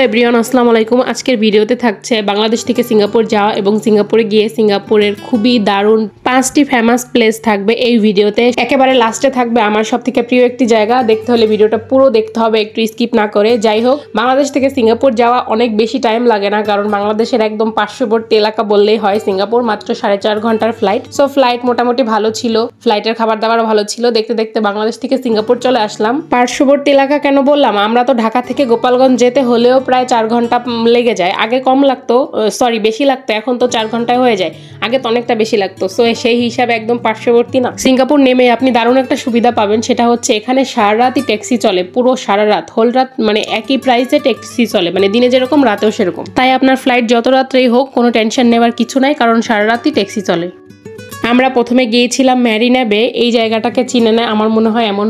Everyone, আসসালামু আলাইকুম। আজকের ভিডিওতে থাকছে বাংলাদেশ থেকে সিঙ্গাপুর যাওয়া এবং সিঙ্গাপুরে গিয়ে সিঙ্গাপুরের খুবই দারুণ 5টি ফেমাস প্লেস থাকবে এই ভিডিওতে। একেবারে লাস্টে থাকবে আমার সবথেকে প্রিয় একটি জায়গা। দেখতে হলে ভিডিওটা পুরো দেখতে হবে, একটু স্কিপ না করে। যাই হোক, বাংলাদেশ থেকে সিঙ্গাপুর যাওয়া অনেক বেশি টাইম লাগে না, কারণ বাংলাদেশের একদম পার্শ্ববর্তী এলাকা বললেই হয়। সিঙ্গাপুর মাত্র 4.5 ঘন্টার ফ্লাইট। সো ফ্লাইট মোটামুটি ভালো ছিল, ফ্লাইটের খাবার দাবারও ভালো ছিল। দেখতে দেখতে বাংলাদেশ থেকে সিঙ্গাপুর চলে আসলাম। পার্শ্ববর্তী এলাকা কেন বললাম, আমরা তো ঢাকা থেকে গোপালগঞ্জ যেতে হলেও প্রায় 4 ঘন্টা লেগে যায়। আগে কম লাগতো, বেশি লাগতো, এখন তো 4 ঘন্টায় হয়ে যায়। আগে তো অনেকটা বেশি লাগতো। সো সেই হিসাবে একদম পার্শ্ববর্তী না। সিঙ্গাপুর নেমে আপনি দারুণ একটা সুবিধা পাবেন, সেটা হচ্ছে এখানে সারা রাতই ট্যাক্সি চলে, পুরো সারা রাত, হোল রাত, মানে একই প্রাইসে ট্যাক্সি চলে, মানে দিনে যেরকম রাতেও সেরকম। তাই আপনার ফ্লাইট যত রাত্রেই হোক কোনো টেনশন নেওয়ার কিছু নাই, কারণ সারা রাতই ট্যাক্সি চলে। আমরা প্রথমে গিয়েছিলাম মেরিনা বে। এই জায়গাটাকে চিনে না আমার মনে হয় এমন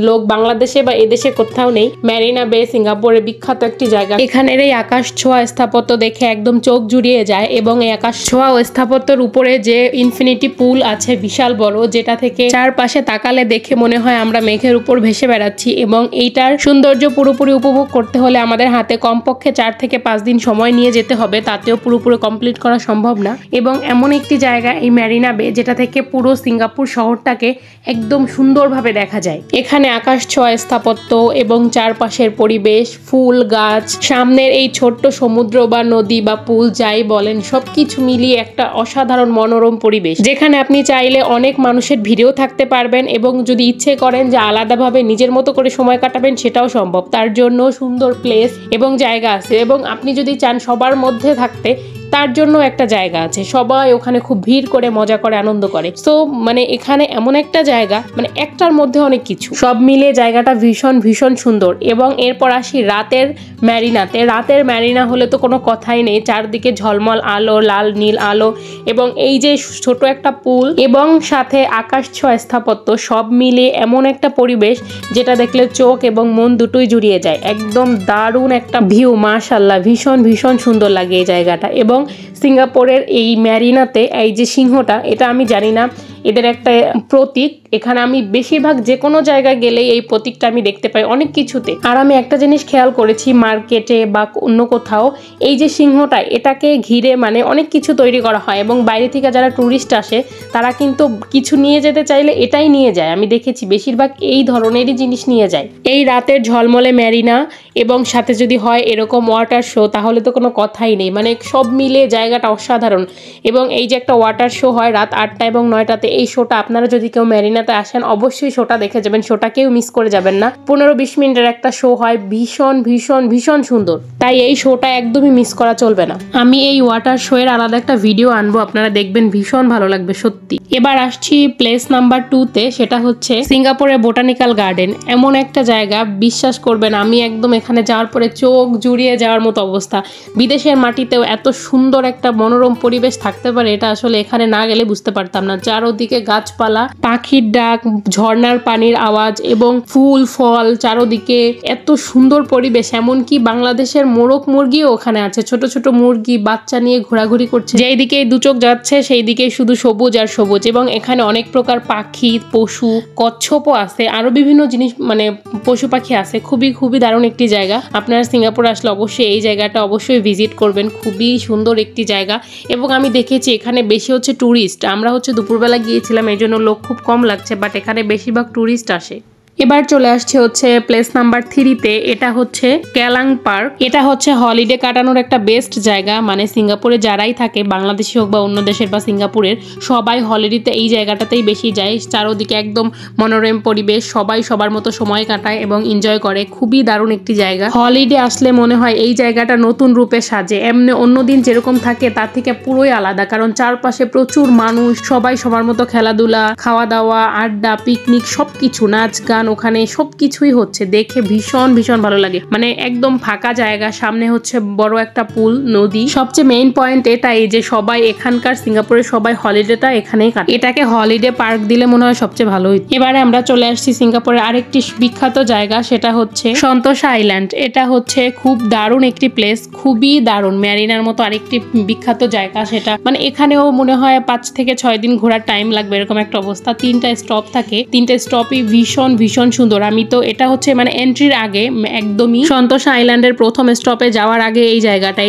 লোক বাংলাদেশে বা এদেশে কোথাও নেই। মেরিনা বে সিঙ্গাপুরের বিখ্যাত একটি জায়গা। এখানের এই আকাশ ছোঁয়া স্থাপত্য দেখে একদম চোখ জুড়িয়ে যায়, এবং এই আকাশ ছোঁয়া ও স্থাপত্যের উপরে যে ইনফিনিটি পুল আছে বিশাল বড়, যেটা থেকে চারপাশে তাকালে দেখে মনে হয় আমরা মেঘের উপর ভেসে বেড়াচ্ছি। এবং এইটার সৌন্দর্য পুরোপুরি উপভোগ করতে হলে আমাদের হাতে কমপক্ষে 4 থেকে 5 দিন সময় নিয়ে যেতে হবে, তাতেও পুরোপুরি কমপ্লিট করা সম্ভব না। এবং এমন একটি জায়গা এই মেরিনা বে, যেটা থেকে পুরো সিঙ্গাপুর শহরটাকে একদম সুন্দরভাবে দেখা যায়। এখানে আকাশ ছোঁয়া স্থাপত্য এবং চারপাশের পরিবেশ, ফুল গাছ, সামনের এই ছোট্ট সমুদ্র বা নদী বা পুল যাই বলেন, সবকিছু মিলিয়ে একটা অসাধারণ মনোরম পরিবেশ, যেখানে আপনি চাইলে অনেক মানুষের ভিড়েও থাকতে পারবেন, এবং যদি ইচ্ছে করেন যে আলাদাভাবে নিজের মতো করে সময় কাটাবেন সেটাও সম্ভব। তার জন্য সুন্দর প্লেস এবং জায়গা আছে, এবং আপনি যদি চান সবার মধ্যে থাকতে, তার জন্য একটা জায়গা আছে। সবাই ওখানে খুব ভিড় করে, মজা করে, আনন্দ করে। সো মানে এখানে এমন একটা জায়গা, মানে একটার মধ্যে অনেক কিছু, সব মিলে জায়গাটা ভীষণ ভীষণ সুন্দর। এবং এরপর আসি রাতের ম্যারিনাতে। রাতের ম্যারিনা হলে তো কোনো কথাই নেই, চারদিকে ঝলমল আলো, লাল নীল আলো, এবং এই যে ছোট একটা পুল এবং সাথে আকাশ ছোঁয়া স্থাপত্য, সব মিলে এমন একটা পরিবেশ যেটা দেখলে চোখ এবং মন দুটোই জুড়িয়ে যায়। একদম দারুণ একটা ভিউ, মাশাআল্লাহ, ভীষণ ভীষণ সুন্দর লাগে এই জায়গাটা। এবং সিঙ্গাপুরের এই ম্যারিনাতে এই যে সিংহটা, এটা আমি জানি না, এদের একটা প্রতীক। এখানে আমি বেশিরভাগ যে কোনো জায়গায় গেলে এই প্রতীকটা আমি দেখতে পাই অনেক কিছুতে। আর আমি একটা জিনিস খেয়াল করেছি, মার্কেটে বা অন্য কোথাও এই যে সিংহটা, এটাকে ঘিরে মানে অনেক কিছু তৈরি করা হয়, এবং বাইরে থেকে যারা টুরিস্ট আসে তারা কিন্তু কিছু নিয়ে যেতে চাইলে এটাই নিয়ে যায়। আমি দেখেছি বেশিরভাগ এই ধরনেরই জিনিস নিয়ে যায়। এই রাতের ঝলমলে ম্যারিনা এবং সাথে যদি হয় এরকম ওয়াটার শো, তাহলে তো কোনো কথাই নেই। মানে সব মিলে জায়গাটা অসাধারণ। এবং এই যে একটা ওয়াটার শো হয় রাত 8টা এবং 9টাতে, এই শোটা আপনারা যদি কেউ মেরিনাতে আসেন অবশ্যই শোটা দেখে যাবেন, শোটা কেউ মিস করে যাবেন না। 15-20 মিনিটের একটা শো হয়, ভীষণ ভীষণ ভীষণ সুন্দর। তাই এই শোটা একদমই মিস করা চলবে না। আমি এই ওয়াটার শো এর আলাদা একটা ভিডিও আনবো, আপনারা দেখবেন, ভীষণ ভালো লাগবে সত্যি। এবার আসছি প্লেস নাম্বার 2-তে, সেটা হচ্ছে সিঙ্গাপুরের বোটানিক্যাল গার্ডেন। এমন একটা জায়গা, বিশ্বাস করবেন, আমি একদম এখানে যাওয়ার পরে চোখ জুড়িয়ে যাওয়ার মতো অবস্থা। বিদেশের মাটিতেও এত সুন্দর একটা মনোরম পরিবেশ থাকতে পারে, এটা আসলে এখানে না গেলে বুঝতে পারতাম না। চারোদিকে গাছপালা, পাখির ডাক, ঝর্ণার পানির আওয়াজ এবং ফুল ফল, চারোদিকে এত সুন্দর পরিবেশ। এমনকি বাংলাদেশের মোরগ মুরগিও ওখানে আছে, ছোট ছোট মুরগি বাচ্চা নিয়ে ঘোরাঘুরি করছে। যেই দিকে দু চোখ যাচ্ছে সেই দিকে শুধু সবুজ আর সবুজ। এবং এখানে অনেক প্রকার পাখি, পশু, কচ্ছপও আছে, আরো বিভিন্ন জিনিস, মানে পশু পাখি আছে। খুবই খুবই দারুণ একটি জায়গা। আপনারা সিঙ্গাপুর আসলে অবশ্যই এই জায়গাটা অবশ্যই ভিজিট করবেন, খুবই সুন্দর একটি জায়গা। এবং আমি দেখেছি এখানে বেশি হচ্ছে ট্যুরিস্ট। আমরা হচ্ছে দুপুরবেলা গিয়েছিলাম, এই জন্য লোক খুব কম লাগছে, বাট এখানে বেশিরভাগ ট্যুরিস্ট আসে। এবার চলে আসছে হচ্ছে প্লেস নাম্বার 3-তে, এটা হচ্ছে কেলাং পার্ক। এটা হচ্ছে হলিডে কাটানোর একটা বেস্ট জায়গা। মানে সিঙ্গাপুরে যারাই থাকে, বাংলাদেশি হোক বা অন্য দেশের বা সিঙ্গাপুরের, সবাই হলিডেতে এই জায়গাটাতেই বেশি যায়। চারোদিকে একদম মনোরম পরিবেশ, সবাই সবার মতো সময় কাটায় এবং এনজয় করে। খুবই দারুণ একটি জায়গা। হলিডে আসলে মনে হয় এই জায়গাটা নতুন রূপে সাজে। এমনি অন্যদিন যেরকম থাকে তার থেকে পুরোই আলাদা, কারণ চারপাশে প্রচুর মানুষ, সবাই সবার মতো খেলাধুলা, খাওয়া দাওয়া, আড্ডা, পিকনিক, সবকিছু, নাচ গান, ওখানে সবকিছুই হচ্ছে। দেখে ভীষণ ভীষণ ভালো লাগে। মানে একদম ফাঁকা জায়গা, সামনে হচ্ছে বড় একটা পুল, নদী। সবচেয়ে মেইন পয়েন্ট এটাই যে সবাই এখানকার সিঙ্গাপুরের সবাই হলিডেটা এখানেই কাটে। এটাকে হলিডে পার্ক দিলে মনে হয় সবচেয়ে ভালো হইতো। এবারে আমরা চলে আসছি সিঙ্গাপুরের আরেকটি বিখ্যাত জায়গা, সেটা হচ্ছে সন্তোষা আইল্যান্ড। এটা হচ্ছে খুব দারুণ একটি প্লেস, খুবই দারুণ। ম্যারিনার মতো আরেকটি বিখ্যাত জায়গা সেটা, মানে এখানেও মনে হয় 5 থেকে 6 দিন ঘোরার টাইম লাগবে, এরকম একটা অবস্থা। 3টা স্টপ থাকে, 3টে স্টপই ভীষণ ভীষণ ভীষণ সুন্দর। আমি তো এটা হচ্ছে মানে এন্ট্রির আগে একদমই সন্তোষা আইল্যান্ডের প্রথম স্টপে যাওয়ার আগে এই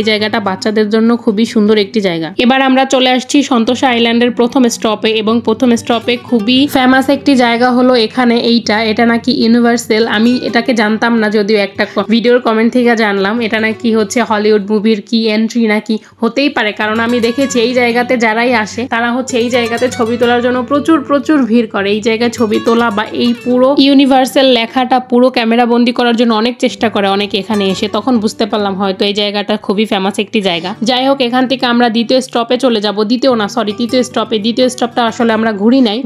জায়গাটা বাচ্চাদের জন্য খুবই সুন্দর একটি জায়গা। এবার আমরা চলে আসছি সন্তোষা আইল্যান্ডের প্রথম স্টপে, এবং প্রথম স্টপে খুবই ফেমাস একটি জায়গা হলো এখানে এটা নাকি ইউনিভার্সাল। আমি এটাকে জানতাম না, যদিও একটা ভিডিওর কমেন্ট থেকে জানলাম এটা নাকি হচ্ছে হলিউড মুভির কি এন্ট্রি নাকি, হতেই পারে, কারণ আমি দেখেছি এই জায়গাতে যারাই আসে তারা হচ্ছে এই জায়গাতে ছবি তোলার জন্য প্রচুর ভিড় করে। এই জায়গায় ছবি তোলা বা এই পুরো ইউনিভার্সাল লেখাটা পুরো ক্যামেরা বন্দি করার জন্য অনেক চেষ্টা করে অনেকে এখানে এসে। তখন বুঝতে পারলাম হয়তো এই জায়গাটা খুবই ফেমাস একটি জায়গা। যাই হোক, এখান থেকে আমরা দ্বিতীয় স্টপে চলে যাব। তৃতীয় স্টপটা আসলে আমরা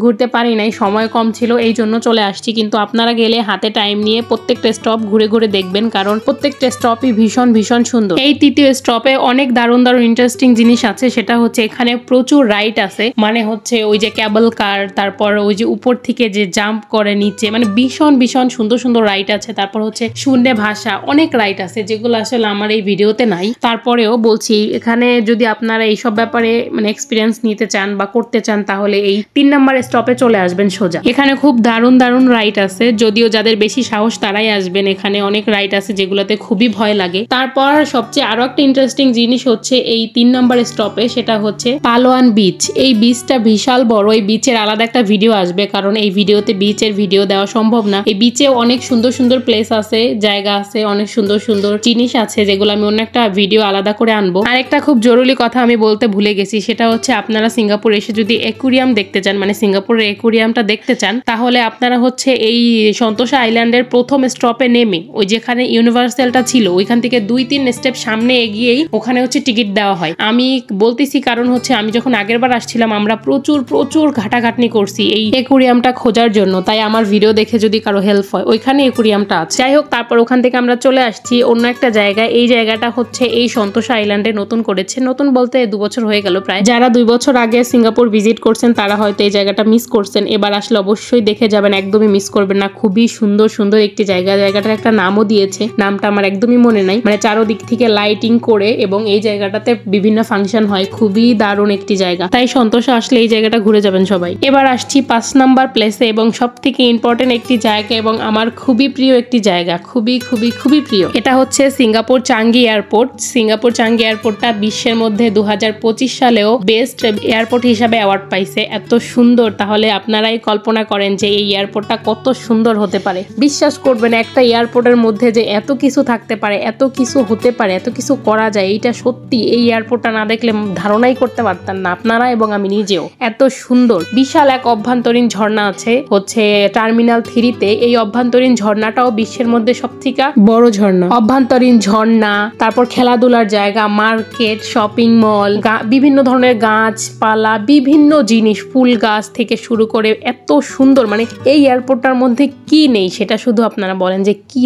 ঘুরতে পারি নাই, সময় কম ছিল, এই জন্য চলে আসছি। কিন্তু আপনারা গেলে হাতে টাইম নিয়ে প্রত্যেকটা স্টপ ঘুরে দেখবেন, কারণ প্রত্যেকটা স্টপই ভীষণ সুন্দর। এই তৃতীয় স্টপে অনেক দারুণ ইন্টারেস্টিং জিনিস আছে। সেটা হচ্ছে এখানে প্রচুর রাইড আছে, মানে হচ্ছে ওই যে কেবল কার, তারপর ওই যে উপর থেকে যে জাম্প করে নিচে, মানে ভীষণ সুন্দর রাইড আছে। তারপর হচ্ছে শূন্য ভাষা, অনেক রাইড আছে যেগুলো আসলে আমার এই ভিডিওতে নাই। তারপরেও বলছি, এখানে যদি আপনারা এইসব ব্যাপারে মানে এক্সপিরিয়েন্স নিতে চান বা করতে চান তাহলে এই 3 নম্বর স্টপে চলে আসবেন সোজা। এখানে খুব দারুণ রাইড আছে, যদিও যাদের বেশি সাহস তারাই আসবেন। এখানে অনেক রাইড আছে যেগুলোতে খুবই ভয় লাগে। তারপর সবচেয়ে আরো একটা ইন্টারেস্টিং জিনিস হচ্ছে এই 3 নম্বর স্টপে, সেটা হচ্ছে পালোয়ান বিচ। এই বিচটা বিশাল বড়, এই বিচের আলাদা একটা ভিডিও আসবে, কারণ এই ভিডিওতে বিচের ভিডিও দেওয়া সম্ভব না। এই বিচে অনেক সুন্দর প্লেস আছে, জায়গা আছে, অনেক সুন্দর জিনিস আছে, যেগুলো আমি অন্য একটা ভিডিও আলাদা করে আনবো। আর একটা খুব জরুরি কথা আমি বলতে ভুলে গেছি, সেটা হচ্ছে আপনারা সিঙ্গাপুর এসে যদি অ্যাকুরিয়াম দেখতে চান, মানে সিঙ্গাপুরের অ্যাকুরিয়ামটা দেখতে চান, তাহলে আপনারা হচ্ছে এই সন্তোষা আইল্যান্ডের প্রথম স্টপে নেমে ওই যেখানে ইউনিভার্সালটা ছিল ওইখান থেকে 2-3 স্টেপ সামনে এগিয়েই ওখানে হচ্ছে টিকিট দেওয়া হয়। আমি বলতেছি কারণ হচ্ছে আমি যখন আগের বার আসছিলাম আমরা প্রচুর ঘাটাঘাটনি করছি এই অ্যাকুরিয়ামটা খোঁজার জন্য, তাই আমার ভিডিও দেখে যদি কারো হেল্প হয় ওইখানে অ্যাকুরিয়ামটা আছে। যাই হোক, তারপর ওখান থেকে আমরা চলে আসছি অন্য একটা জায়গায়। এই জায়গাটা হচ্ছে এই সন্তোষা আইল্যান্ডে নতুন করেছে, নতুন বলতে 2 বছর হয়ে গেল প্রায়। যারা 2 বছর আগে সিঙ্গাপুর ভিজিট করছেন তারা হয়তো এই জায়গাটা মিস করছেন, এবার আসলে অবশ্যই দেখে যাবেন, একদমই মিস করবেন না। খুবই সুন্দর একটি জায়গা। জায়গাটার একটা নামও দিয়েছে, নামটা আমার একদমই মনে নাই, মানে চারোদিক থেকে লাইটিং করে, এবং এই জায়গাটাতে বিভিন্ন ফাংশন হয়। খুবই দারুণ একটি জায়গা, তাই সন্তোষা আসলে এই জায়গাটা ঘুরে যাবেন সবাই। এবার আসছি 5 নাম্বার প্লেসে, এবং সব থেকে ইম্পর্টেন্ট একটি জায়গা এবং আমার খুবই প্রিয় একটি জায়গা, খুবই প্রিয়। এটা হচ্ছে Singapore Changi airport. Singapore Changi এয়ারপোর্টটা বিশ্বের মধ্যে 2025 সালেও বেস্ট এয়ারপোর্ট হিসাবে অ্যাওয়ার্ড পাইছে। এত সুন্দর, তাহলে আপনারাই কল্পনা করেন যে এই এয়ারপোর্টটা কত সুন্দর হতে পারে। বিশ্বাস করবেন, একটা এয়ারপোর্টের মধ্যে যে এত কিছু থাকতে পারে, এত কিছু হতে পারে, এত কিছু করা যায়, এইটা সত্যি এই এয়ারপোর্টটা না দেখলে ধারণাই করতে পারতাম না আপনারা এবং আমি নিজেও। এত সুন্দর, বিশাল এক অভ্যন্তরীণ ঝর্ণা আছে হচ্ছে টার্মিনাল 3-তে। এই অভ্যন্তরীণ ঝর্ণাটাও বিশ্বের মধ্যে সবথেকে বড় ঝর্ণা। অভ্যন্তরীণ ঝর্ণা, তারপর খেলাধুলার জায়গা, মার্কেট, শপিং মল, বিভিন্ন ধরনের গাছপালা, বিভিন্ন জিনিস, ফুল গাছ থেকে শুরু করে এত সুন্দর। মানে এই এয়ারপোর্টটার মধ্যে কি নেই সেটা শুধু আপনারা বলেন যে কি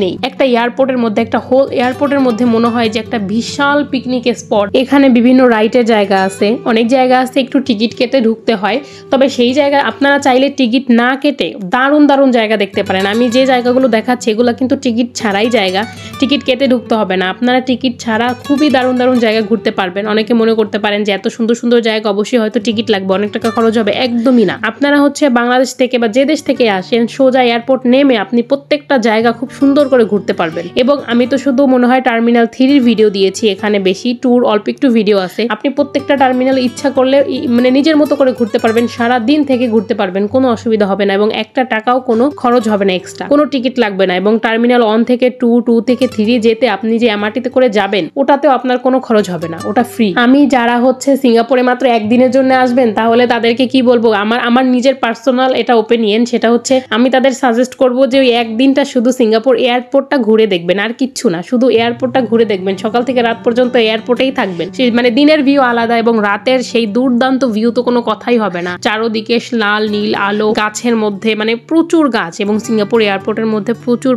নেই। একটা এয়ারপোর্টের মধ্যে, একটা হোল এয়ারপোর্টের মধ্যে মনে হয় যে একটা বিশাল পিকনিক স্পট। এখানে বিভিন্ন রাইডের জায়গা আছে, অনেক জায়গা আছে একটু টিকিট কেটে ঢুকতে হয়, তবে সেই জায়গায় আপনারা চাইলে টিকিট না কেটে দারুণ জায়গা দেখতে পারেন। আমি যে জায়গাগুলো দেখাচ্ছি এগুলো কিন্তু টিকিট ছাড়াই জায়গা, টিকিট কেটে ঢুকতে হবে না, আপনারা টিকিট ছাড়া খুবই দারুণ জায়গা ঘুরতে পারবেন। অনেকে মনে করতে পারেন যে এত সুন্দর জায়গা অবশ্যই হয়তো টিকিট লাগবে, অনেক টাকা খরচ হবে, একদমই না। আপনারা হচ্ছে বাংলাদেশ থেকে বা যে দেশ থেকে আসেন সোজা এয়ারপোর্ট নেমে আপনি প্রত্যেকটা জায়গা খুব সুন্দর করে ঘুরতে পারবেন। এবং আমি তো শুধু মনে হয় টার্মিনাল 3 ভিডিও দিয়েছি, এখানে বেশি ট্যুর অল্প একটু ভিডিও আছে। আপনি প্রত্যেকটা টার্মিনাল ইচ্ছা করলে মানে নিজের মতো করে ঘুরতে পারবেন, সারা দিন থেকে ঘুরতে পারবেন, কোনো অসুবিধা হবে না, এবং একটা টাকাও কোনো খরচ হবে না, এক্সট্রা কোনো টিকিট লাগবে না। এবং টার্মিনাল 1 থেকে 2 থেকে 3 যেতে আপনি যে এমআরটিতে করে যাবেন ওটাতেও আপনার কোনো খরচ হবে না, ওটা ফ্রি। আমি যারা হচ্ছে সিঙ্গাপুরে মাত্র একদিনের জন্য আসবেন তাহলে তাদেরকে কি বলবো, আমার নিজের পার্সোনাল এটা ওপিনিয়ন, সেটা হচ্ছে আমি তাদের সাজেস্ট করব যে ওই একদিনটা শুধু সিঙ্গাপুর এয়ারপোর্টটা ঘুরে দেখবেন, আর কিচ্ছু না, শুধু এয়ারপোর্টটা ঘুরে দেখবেন, সকাল থেকে রাত পর্যন্ত এয়ারপোর্টেই থাকবেন। মানে দিনের ভিউ আলাদা এবং রাতের সেই দুর্দান্ত ভিউ তো কোনো কথাই হবে না। চারোদিকে লাল নীল আলো, গাছের মধ্যে মানে প্রচুর গাছ, এবং সিঙ্গাপুর এয়ারপোর্টের মধ্যে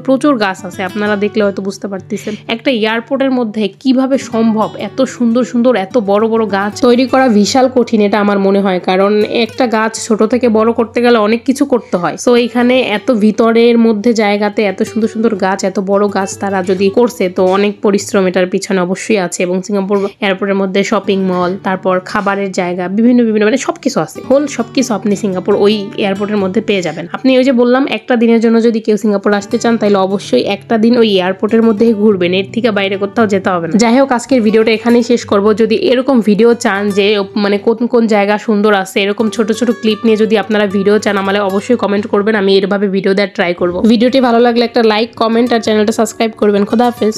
প্রচুর গাছ আছে, আপনারা দেখলে হয়তো বুঝতে পারতেছেন একটা এয়ারপোর্টের মধ্যে কিভাবে সম্ভব এত সুন্দর এত বড় গাছ তৈরি করা। বিশাল কঠিন এটা আমার মনে হয়, কারণ একটা গাছ ছোট থেকে বড় করতে গেলে অনেক কিছু করতে হয়। সো এইখানে এত ভিতরের মধ্যে জায়গাতে এত সুন্দর গাছ, এত বড় গাছ তারা যদি করছে তো অনেক পরিশ্রম এটার পিছনে অবশ্যই আছে। এবং সিঙ্গাপুর এয়ারপোর্টের মধ্যে শপিং মল, তারপর খাবারের জায়গা, বিভিন্ন মানে সবকিছু আছে, হোল সবকিছু আপনি সিঙ্গাপুর ওই এয়ারপোর্টের মধ্যে পেয়ে যাবেন। আপনি ওই যে বললাম একটা দিনের জন্য যদি কেউ সিঙ্গাপুর আসতে চান তাহলে অবশ্যই একটা দিন ওই এয়ারপোর্টের মধ্যেই ঘুরবেন, এর থেকে বাইরে কোথাও যেতে হবে না। যাই হোক, আজকের ভিডিওটা এখানেই শেষ করব। যদি এরকম ভিডিও চান যে মানে কোন কোন জায়গা সুন্দর আছে, এরকম ছোট ছোট ক্লিপ নিয়ে যদি আপনারা ভিডিও চান আমাকে অবশ্যই কমেন্ট করবেন, আমি এরভাবে ভিডিও দেওয়ার ট্রাই করব। ভিডিওটি ভালো লাগলে একটা লাইক, কমেন্ট আর চ্যানেলটা সাবস্ক্রাইব করবেন। খোদা হাফেজ।